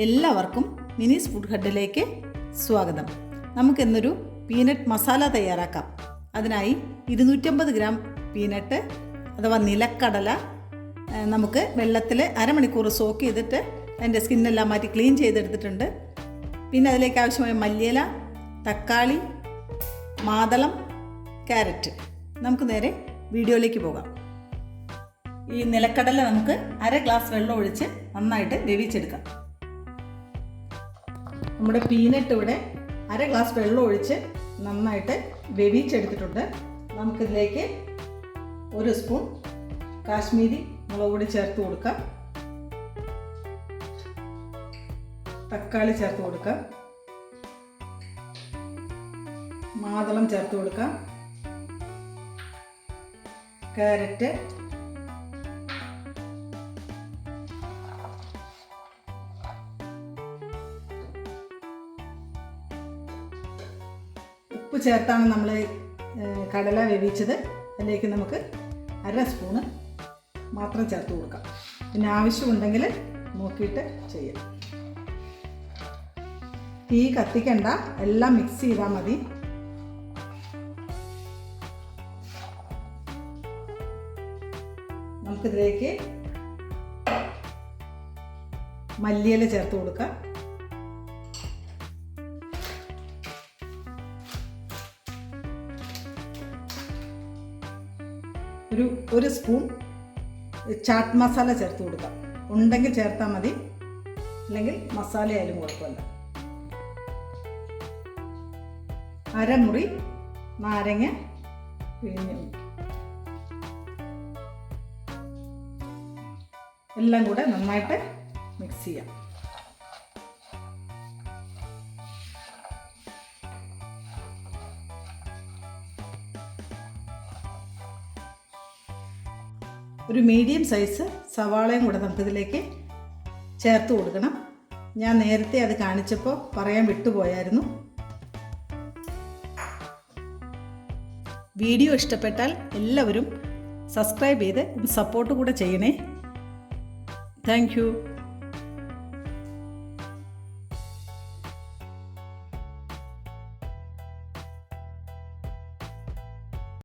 എല്ലാവർക്കും മിനീസ് ഫുഡ് ഹഡിലേക്ക് സ്വാഗതം. നമുക്കിന്നൊരു പീനട്ട് മസാല തയ്യാറാക്കാം. അതിനായി 250 ഗ്രാം പീനട്ട് അഥവാ നിലക്കടല നമുക്ക് വെള്ളത്തിൽ അരമണിക്കൂർ സോക്ക് ചെയ്തിട്ട് അതിൻ്റെ സ്കിന്നെല്ലാം മാറ്റി ക്ലീൻ ചെയ്തെടുത്തിട്ടുണ്ട്. പിന്നെ അതിലേക്ക് ആവശ്യമായ മല്ലിയില, തക്കാളി, മാതളം, ക്യാരറ്റ്. നമുക്ക് നേരെ വീഡിയോയിലേക്ക് പോകാം. ഈ നിലക്കടല നമുക്ക് 1/2 ഗ്ലാസ് വെള്ളം ഒഴിച്ച് നന്നായിട്ട് വേവിച്ചെടുക്കാം. നമ്മുടെ പീനട്ട് ഇവിടെ 1/2 ഗ്ലാസ് വെള്ളം ഒഴിച്ച് നന്നായിട്ട് വേവിച്ചെടുത്തിട്ടുണ്ട്. നമുക്കിതിലേക്ക് 1 സ്പൂൺ കാശ്മീരി മുളക് പൊടി ചേർത്ത് കൊടുക്കാം. തക്കാളി ചേർത്ത് കൊടുക്കാം. മാതളം ചേർത്ത് കൊടുക്കാം. ക്യാരറ്റ്, ഉപ്പ് ചേർത്താണ് നമ്മൾ കടല വേവിച്ചത്. അതിലേക്ക് നമുക്ക് 1/2 സ്പൂണ് മാത്രം ചേർത്ത് കൊടുക്കാം. പിന്നെ ആവശ്യമുണ്ടെങ്കിൽ നോക്കിയിട്ട് ചെയ്യാം. തീ കത്തിക്കണ്ട, എല്ലാം മിക്സ് ചെയ്താൽ മതി. നമുക്കിതിലേക്ക് മല്ലിയില ചേർത്ത് കൊടുക്കാം. ഒരു സ്പൂൺ ചാട്ട് മസാല ചേർത്ത് കൊടുക്കാം. ഉണ്ടെങ്കിൽ ചേർത്താൽ മതി, അല്ലെങ്കിൽ മസാല ആയാലും കുഴപ്പമില്ല. അരമുറി നാരങ്ങ പിഴിഞ്ഞ് എല്ലാം കൂടെ നന്നായിട്ട് മിക്സ് ചെയ്യാം. ഒരു മീഡിയം സൈസ് സവാളയും കൂടെ നമുക്കിതിലേക്ക് ചേർത്ത് കൊടുക്കണം. ഞാൻ നേരത്തെ അത് കാണിച്ചപ്പോൾ പറയാൻ വിട്ടുപോയായിരുന്നു. വീഡിയോ ഇഷ്ടപ്പെട്ടാൽ എല്ലാവരും സബ്സ്ക്രൈബ് ചെയ്ത് സപ്പോർട്ട് കൂടെ ചെയ്യണേ. Thank you.